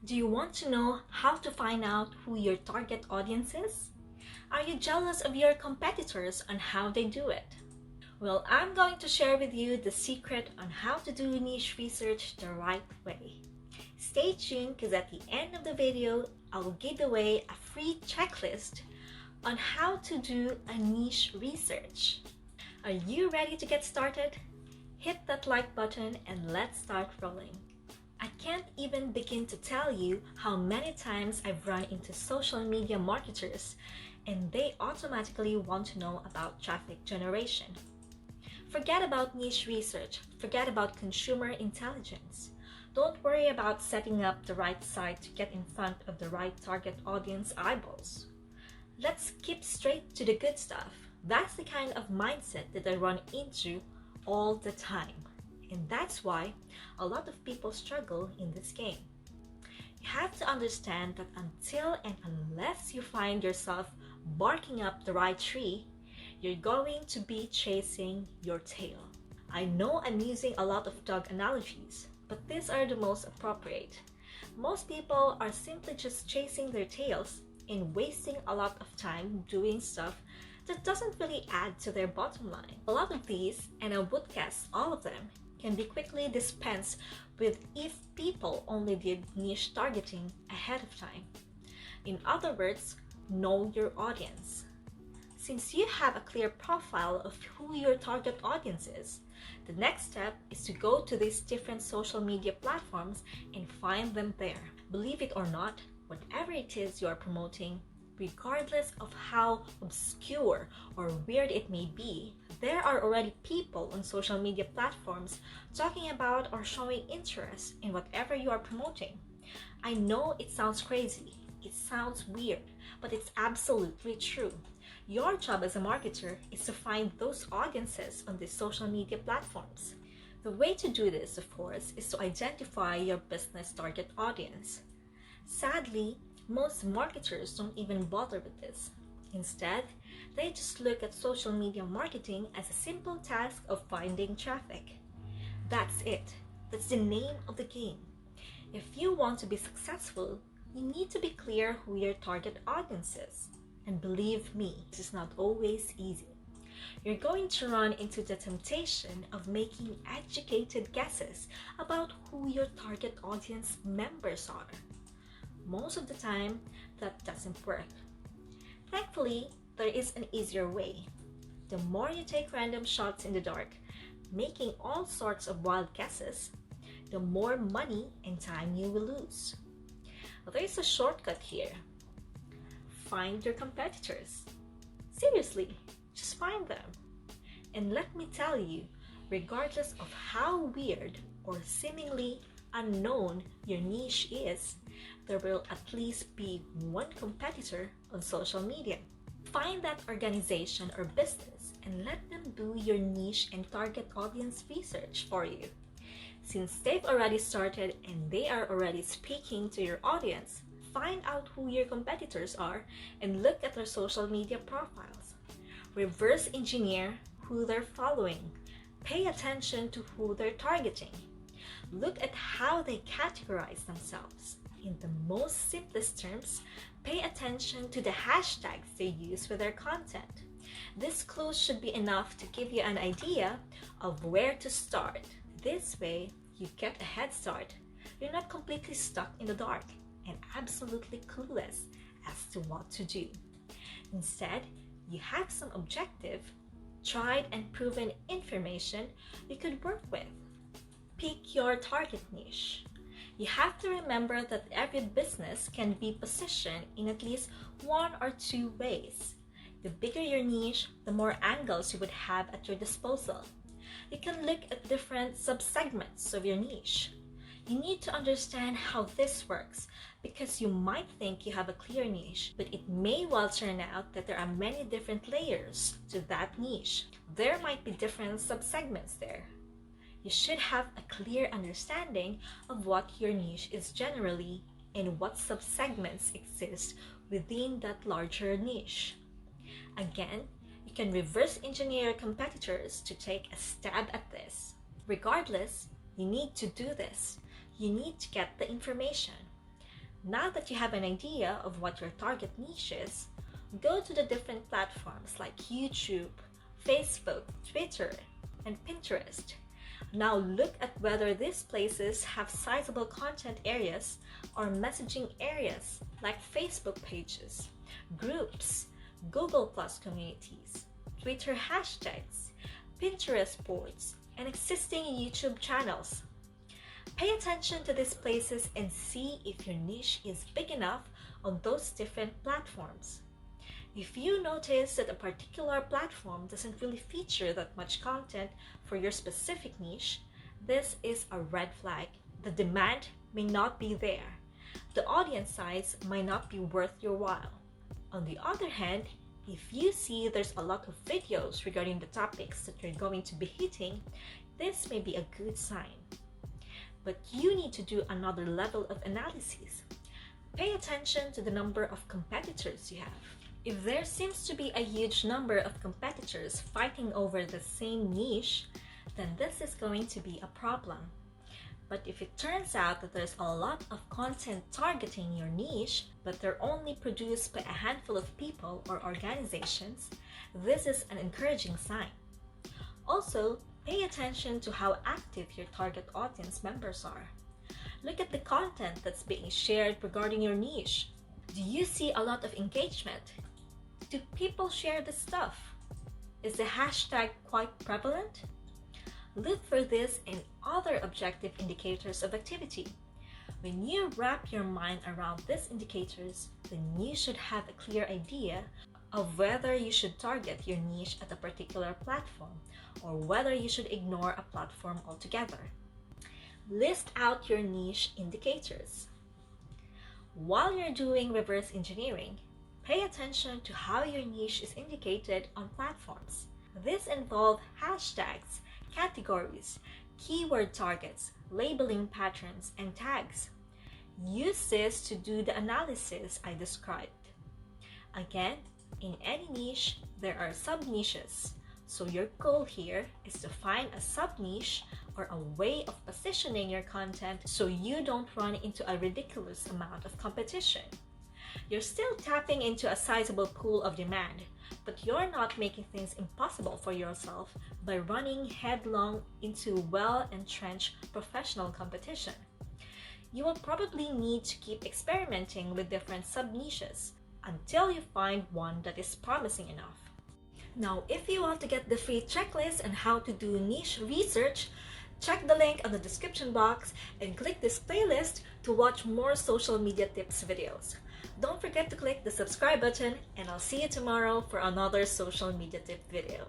Do you want to know how to find out who your target audience is? Are you jealous of your competitors on how they do it? Well, I'm going to share with you the secret on how to do niche research the right way. Stay tuned because at the end of the video, I will give away a free checklist on how to do a niche research. Are you ready to get started? Hit that like button and let's start rolling. I can't even begin to tell you how many times I've run into social media marketers and they automatically want to know about traffic generation. Forget about niche research, forget about consumer intelligence. Don't worry about setting up the right site to get in front of the right target audience eyeballs. Let's skip straight to the good stuff. That's the kind of mindset that I run into all the time. And that's why a lot of people struggle in this game. You have to understand that until and unless you find yourself barking up the right tree, you're going to be chasing your tail. I know I'm using a lot of dog analogies, but these are the most appropriate. Most people are simply just chasing their tails and wasting a lot of time doing stuff that doesn't really add to their bottom line. A lot of these, and I would guess all of them, can be quickly dispensed with if people only did niche targeting ahead of time. In other words, know your audience. Since you have a clear profile of who your target audience is, the next step is to go to these different social media platforms and find them there. Believe it or not, whatever it is you are promoting, regardless of how obscure or weird it may be, there are already people on social media platforms talking about or showing interest in whatever you are promoting. I know it sounds crazy, it sounds weird, but it's absolutely true. Your job as a marketer is to find those audiences on these social media platforms. The way to do this, of course, is to identify your business target audience. Sadly, most marketers don't even bother with this. Instead, they just look at social media marketing as a simple task of finding traffic. That's it. That's the name of the game. If you want to be successful, you need to be clear who your target audience is. And believe me, this is not always easy. You're going to run into the temptation of making educated guesses about who your target audience members are. Most of the time, that doesn't work. Thankfully, there is an easier way. The more you take random shots in the dark, making all sorts of wild guesses, the more money and time you will lose. There is a shortcut here. Find your competitors. Seriously, just find them. And let me tell you, regardless of how weird or seemingly unknown your niche is, there will at least be one competitor on social media. Find that organization or business and let them do your niche and target audience research for you. Since they've already started and they are already speaking to your audience, find out who your competitors are and look at their social media profiles. Reverse engineer who they're following. Pay attention to who they're targeting. Look at how they categorize themselves. In the most simplest terms, pay attention to the hashtags they use with their content. This clue should be enough to give you an idea of where to start. This way, you get a head start. You're not completely stuck in the dark and absolutely clueless as to what to do. Instead, you have some objective, tried and proven information you could work with. Pick your target niche. You have to remember that every business can be positioned in at least one or two ways. The bigger your niche, the more angles you would have at your disposal. You can look at different subsegments of your niche. You need to understand how this works because you might think you have a clear niche, but it may well turn out that there are many different layers to that niche. There might be different subsegments there. You should have a clear understanding of what your niche is generally and what subsegments exist within that larger niche. Again, you can reverse engineer your competitors to take a stab at this. Regardless, you need to do this. You need to get the information. Now that you have an idea of what your target niche is, go to the different platforms like YouTube, Facebook, Twitter, and Pinterest. Now look at whether these places have sizable content areas or messaging areas like Facebook pages, groups, Google Plus communities, Twitter hashtags, Pinterest boards, and existing YouTube channels. Pay attention to these places and see if your niche is big enough on those different platforms. If you notice that a particular platform doesn't really feature that much content for your specific niche, this is a red flag. The demand may not be there. The audience size might not be worth your while. On the other hand, if you see there's a lot of videos regarding the topics that you're going to be hitting, this may be a good sign. But you need to do another level of analysis. Pay attention to the number of competitors you have. If there seems to be a huge number of competitors fighting over the same niche, then this is going to be a problem. But if it turns out that there's a lot of content targeting your niche, but they're only produced by a handful of people or organizations, this is an encouraging sign. Also, pay attention to how active your target audience members are. Look at the content that's being shared regarding your niche. Do you see a lot of engagement? Do people share this stuff? Is the hashtag quite prevalent? Look for this in other objective indicators of activity. When you wrap your mind around these indicators, then you should have a clear idea of whether you should target your niche at a particular platform or whether you should ignore a platform altogether. List out your niche indicators. While you're doing reverse engineering, pay attention to how your niche is indicated on platforms. This involves hashtags, categories, keyword targets, labeling patterns, and tags. Use this to do the analysis I described. Again, in any niche, there are sub-niches. So your goal here is to find a sub-niche or a way of positioning your content so you don't run into a ridiculous amount of competition. You're still tapping into a sizable pool of demand, but you're not making things impossible for yourself by running headlong into well-entrenched professional competition. You will probably need to keep experimenting with different sub-niches until you find one that is promising enough. Now, if you want to get the free checklist on how to do niche research, check the link on the description box and click this playlist to watch more social media tips videos. Don't forget to click the subscribe button, and I'll see you tomorrow for another social media tip video.